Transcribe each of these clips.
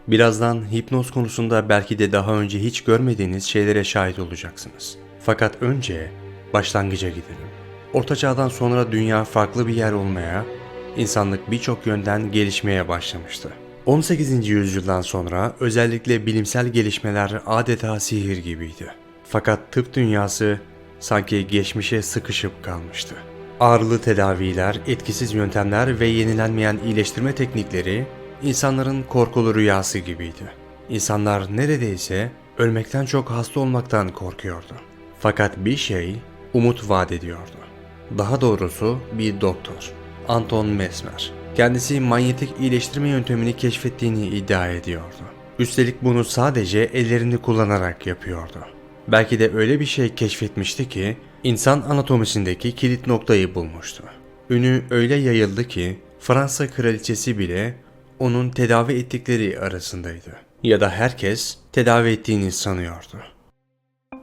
Birazdan hipnoz konusunda belki de daha önce hiç görmediğiniz şeylere şahit olacaksınız. Fakat önce başlangıca gidelim. Orta Çağ'dan sonra dünya farklı bir yer olmaya, insanlık birçok yönden gelişmeye başlamıştı. 18. yüzyıldan sonra özellikle bilimsel gelişmeler adeta sihir gibiydi. Fakat tıp dünyası sanki geçmişe sıkışıp kalmıştı. Ağrılı tedaviler, etkisiz yöntemler ve yenilenmeyen iyileştirme teknikleri insanların korkulu rüyası gibiydi. İnsanlar neredeyse ölmekten çok hasta olmaktan korkuyordu. Fakat bir şey umut vaat ediyordu. Daha doğrusu bir doktor, Anton Mesmer. Kendisi manyetik iyileştirme yöntemini keşfettiğini iddia ediyordu. Üstelik bunu sadece ellerini kullanarak yapıyordu. Belki de öyle bir şey keşfetmişti ki insan anatomisindeki kilit noktayı bulmuştu. Ünü öyle yayıldı ki Fransa kraliçesi bile onun tedavi ettikleri arasındaydı. Ya da herkes tedavi ettiğini sanıyordu.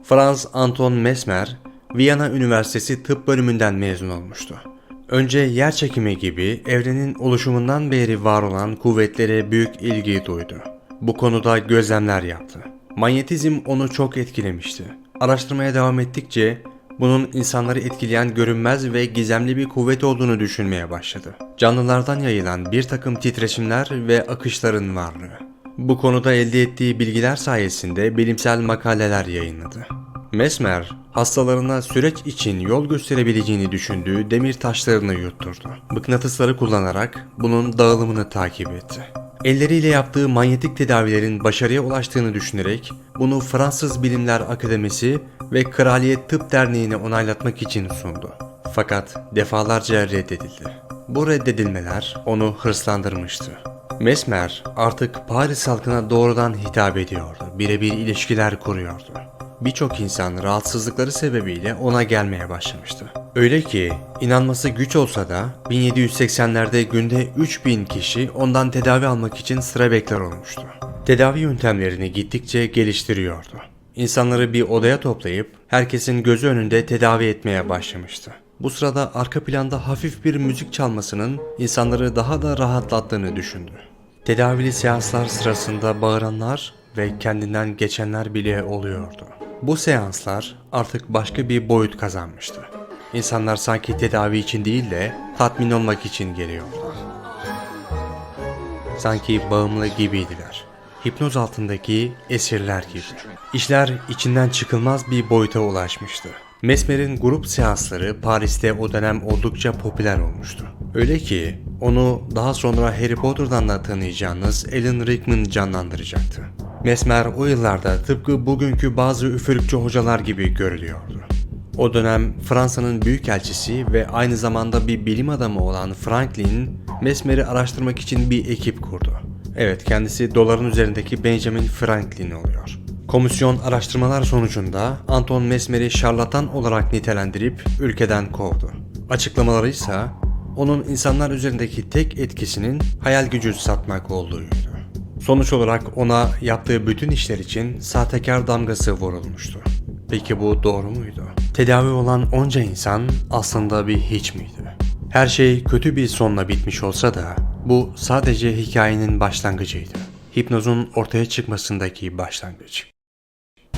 Franz Anton Mesmer, Viyana Üniversitesi Tıp bölümünden mezun olmuştu. Önce yerçekimi gibi evrenin oluşumundan beri var olan kuvvetlere büyük ilgi duydu. Bu konuda gözlemler yaptı. Manyetizm onu çok etkilemişti. Araştırmaya devam ettikçe bunun insanları etkileyen görünmez ve gizemli bir kuvvet olduğunu düşünmeye başladı. Canlılardan yayılan bir takım titreşimler ve akışların varlığı. Bu konuda elde ettiği bilgiler sayesinde bilimsel makaleler yayınladı. Mesmer, hastalarına süreç için yol gösterebileceğini düşündüğü demir taşlarını yutturdu. Mıknatısları kullanarak bunun dağılımını takip etti. Elleriyle yaptığı manyetik tedavilerin başarıya ulaştığını düşünerek bunu Fransız Bilimler Akademisi ve Kraliyet Tıp Derneği'ne onaylatmak için sundu. Fakat defalarca reddedildi. Bu reddedilmeler onu hırslandırmıştı. Mesmer artık Paris halkına doğrudan hitap ediyordu, birebir ilişkiler kuruyordu. Birçok insan rahatsızlıkları sebebiyle ona gelmeye başlamıştı. Öyle ki inanması güç olsa da 1780'lerde günde 3000 kişi ondan tedavi almak için sıra bekler olmuştu. Tedavi yöntemlerini gittikçe geliştiriyordu. İnsanları bir odaya toplayıp herkesin gözü önünde tedavi etmeye başlamıştı. Bu sırada arka planda hafif bir müzik çalmasının insanları daha da rahatlattığını düşündü. Tedavili seanslar sırasında bağıranlar ve kendinden geçenler bile oluyordu. Bu seanslar artık başka bir boyut kazanmıştı. İnsanlar sanki tedavi için değil de tatmin olmak için geliyordu. Sanki bağımlı gibiydiler. Hipnoz altındaki esirler gibi. İşler içinden çıkılmaz bir boyuta ulaşmıştı. Mesmer'in grup seansları Paris'te o dönem oldukça popüler olmuştu. Öyle ki onu daha sonra Harry Potter'dan da tanıyacağınız Alan Rickman canlandıracaktı. Mesmer o yıllarda tıpkı bugünkü bazı üfürükçü hocalar gibi görülüyordu. O dönem Fransa'nın büyükelçisi ve aynı zamanda bir bilim adamı olan Franklin, Mesmer'i araştırmak için bir ekip kurdu. Evet, kendisi doların üzerindeki Benjamin Franklin oluyor. Komisyon araştırmalar sonucunda Anton Mesmer'i şarlatan olarak nitelendirip ülkeden kovdu. Açıklamaları ise onun insanlar üzerindeki tek etkisinin hayal gücü satmak olduğuydu. Sonuç olarak ona yaptığı bütün işler için sahtekar damgası vurulmuştu. Peki bu doğru muydu? Tedavi olan onca insan aslında bir hiç miydi? Her şey kötü bir sonla bitmiş olsa da bu sadece hikayenin başlangıcıydı. Hipnozun ortaya çıkmasındaki başlangıç.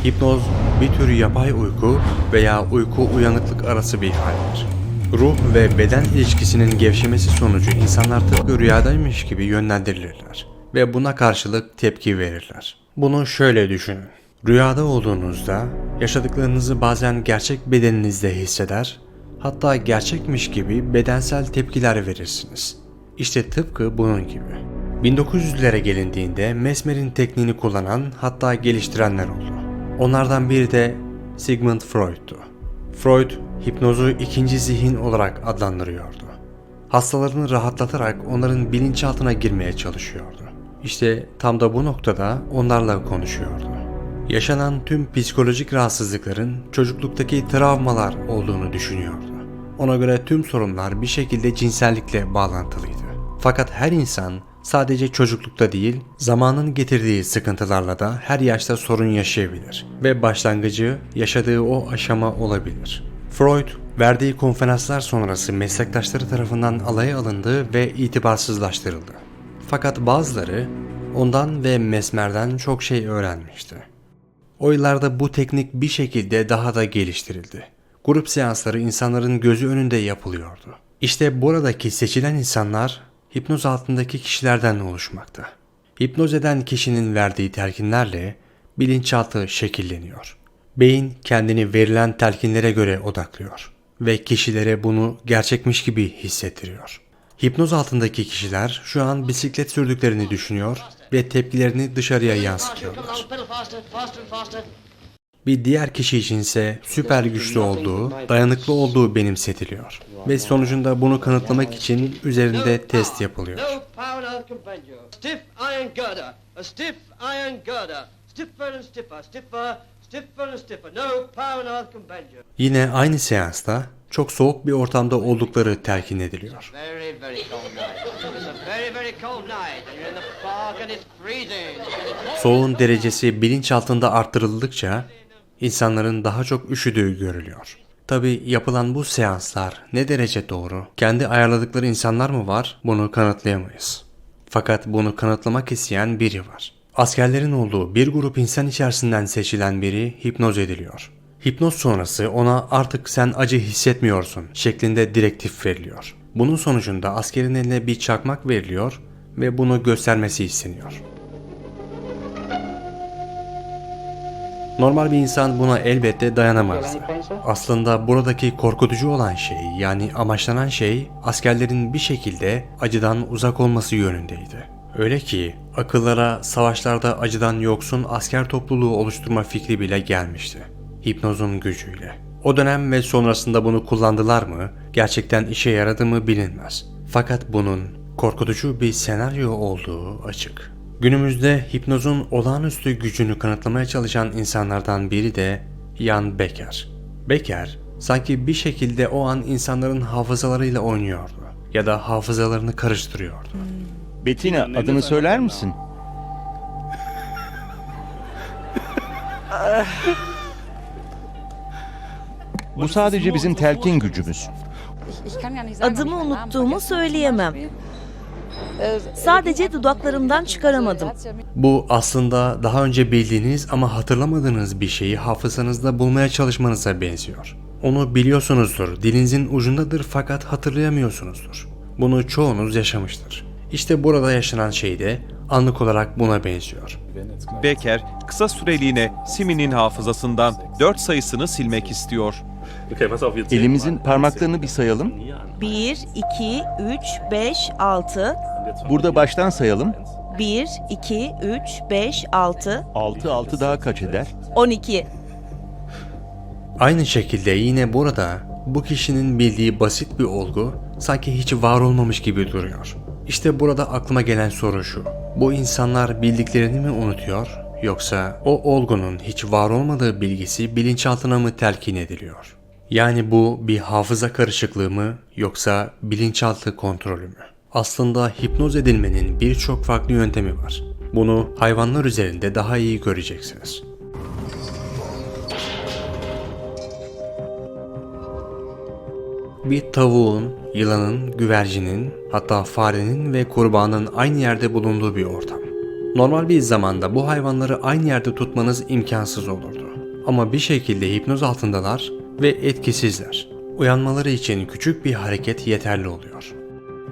Hipnoz bir tür yapay uyku veya uyku uyanıklık arası bir haldir. Ruh ve beden ilişkisinin gevşemesi sonucu insanlar tıpkı rüyadaymış gibi yönlendirilirler ve buna karşılık tepki verirler. Bunu şöyle düşünün. Rüyada olduğunuzda yaşadıklarınızı bazen gerçek bedeninizde hisseder, hatta gerçekmiş gibi bedensel tepkiler verirsiniz. İşte tıpkı bunun gibi. 1900'lere gelindiğinde Mesmer'in tekniğini kullanan hatta geliştirenler oldu. Onlardan biri de Sigmund Freud'tu. Freud, hipnozu ikinci zihin olarak adlandırıyordu. Hastalarını rahatlatarak onların bilinçaltına girmeye çalışıyordu. İşte tam da bu noktada onlarla konuşuyordu. Yaşanan tüm psikolojik rahatsızlıkların çocukluktaki travmalar olduğunu düşünüyordu. Ona göre tüm sorunlar bir şekilde cinsellikle bağlantılıydı. Fakat her insan sadece çocuklukta değil, zamanın getirdiği sıkıntılarla da her yaşta sorun yaşayabilir ve başlangıcı yaşadığı o aşama olabilir. Freud, verdiği konferanslar sonrası meslektaşları tarafından alaya alındı ve itibarsızlaştırıldı. Fakat bazıları Ondan ve Mesmer'den çok şey öğrenmişti. O yıllarda bu teknik bir şekilde daha da geliştirildi. Grup seansları insanların gözü önünde yapılıyordu. İşte buradaki seçilen insanlar hipnoz altındaki kişilerden oluşmakta. Hipnoz eden kişinin verdiği telkinlerle bilinçaltı şekilleniyor. Beyin kendini verilen telkinlere göre odaklıyor ve kişilere bunu gerçekmiş gibi hissettiriyor. Hipnoz altındaki kişiler şu an bisiklet sürdüklerini düşünüyor ve tepkilerini dışarıya yansıtıyorlar. Bir diğer kişi içinse süper güçlü olduğu, dayanıklı olduğu benimsetiliyor ve sonucunda bunu kanıtlamak için üzerinde test yapılıyor. Yine aynı seansta çok soğuk bir ortamda oldukları telkin ediliyor. Soğuğun derecesi bilinçaltında arttırıldıkça insanların daha çok üşüdüğü görülüyor. Tabi yapılan bu seanslar ne derece doğru? Kendi ayarladıkları insanlar mı var? Bunu kanıtlayamayız. Fakat bunu kanıtlamak isteyen biri var. Askerlerin olduğu bir grup insan içerisinden seçilen biri hipnoz ediliyor. Hipnoz sonrası ona artık sen acı hissetmiyorsun şeklinde direktif veriliyor. Bunun sonucunda askerin eline bir çakmak veriliyor ve bunu göstermesi isteniyor. Normal bir insan buna elbette dayanamazdı. Aslında buradaki korkutucu olan şey, yani amaçlanan şey askerlerin bir şekilde acıdan uzak olması yönündeydi. Öyle ki akıllara savaşlarda acıdan yoksun asker topluluğu oluşturma fikri bile gelmişti. Hipnozun gücüyle. O dönem ve sonrasında bunu kullandılar mı, gerçekten işe yaradı mı bilinmez. Fakat bunun korkutucu bir senaryo olduğu açık. Günümüzde hipnozun olağanüstü gücünü kanıtlamaya çalışan insanlardan biri de Jan Becker. Becker, sanki bir şekilde o an insanların hafızalarıyla oynuyordu ya da hafızalarını karıştırıyordu. Bettina, adını söyler misin? Bu sadece bizim telkin gücümüz. Adımı unuttuğumu söyleyemem. Sadece dudaklarımdan çıkaramadım. Bu aslında daha önce bildiğiniz ama hatırlamadığınız bir şeyi hafızanızda bulmaya çalışmanıza benziyor. Onu biliyorsunuzdur, dilinizin ucundadır fakat hatırlayamıyorsunuzdur. Bunu çoğunuz yaşamıştır. İşte burada yaşanan şey de anlık olarak buna benziyor. Becker, kısa süreliğine Simi'nin hafızasından 4 sayısını silmek istiyor. Elimizin parmaklarını bir sayalım. 1, 2, 3, 5, 6. Burada baştan sayalım. 1, 2, 3, 5, 6, 6 daha kaç eder? 12. Aynı şekilde yine burada bu kişinin bildiği basit bir olgu sanki hiç var olmamış gibi duruyor. İşte burada aklıma gelen soru şu: bu insanlar bildiklerini mi unutuyor, yoksa o olgunun hiç var olmadığı bilgisi bilinçaltına mı telkin ediliyor? Yani bu bir hafıza karışıklığı mı, yoksa bilinçaltı kontrolü mü? Aslında hipnoz edilmenin birçok farklı yöntemi var. Bunu hayvanlar üzerinde daha iyi göreceksiniz. Bir tavuğun, yılanın, güvercinin, hatta farenin ve kurbanın aynı yerde bulunduğu bir ortam. Normal bir zamanda bu hayvanları aynı yerde tutmanız imkansız olurdu. Ama bir şekilde hipnoz altındalar ve etkisizler. Uyanmaları için küçük bir hareket yeterli oluyor.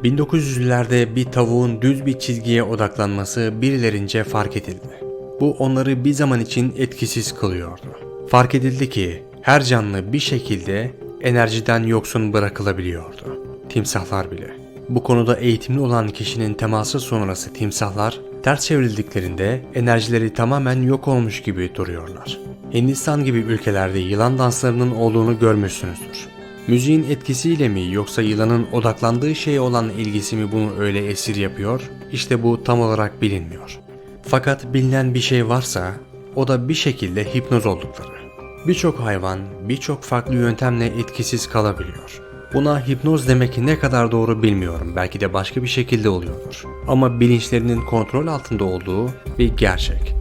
1900'lerde bir tavuğun düz bir çizgiye odaklanması birilerince fark edildi. Bu onları bir zaman için etkisiz kılıyordu. Fark edildi ki her canlı bir şekilde enerjiden yoksun bırakılabiliyordu. Timsahlar bile. Bu konuda eğitimli olan kişinin teması sonrası timsahlar ters çevrildiklerinde enerjileri tamamen yok olmuş gibi duruyorlar. Hindistan gibi ülkelerde yılan danslarının olduğunu görmüşsünüzdür. Müziğin etkisiyle mi yoksa yılanın odaklandığı şeye olan ilgisi mi bunu öyle esir yapıyor? İşte bu tam olarak bilinmiyor. Fakat bilinen bir şey varsa o da bir şekilde hipnoz oldukları. Birçok hayvan birçok farklı yöntemle etkisiz kalabiliyor. Buna hipnoz demek ne kadar doğru bilmiyorum. Belki de başka bir şekilde oluyordur. Ama bilinçlerinin kontrol altında olduğu bir gerçek.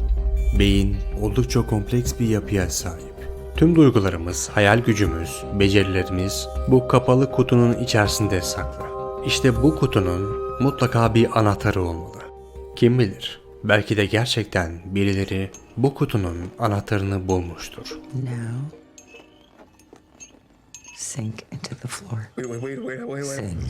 Beyin oldukça kompleks bir yapıya sahip. Tüm duygularımız, hayal gücümüz, becerilerimiz bu kapalı kutunun içerisinde saklı. İşte bu kutunun mutlaka bir anahtarı olmalı. Kim bilir? Belki de gerçekten birileri bu kutunun anahtarını bulmuştur. Now, sink into the floor. Sink.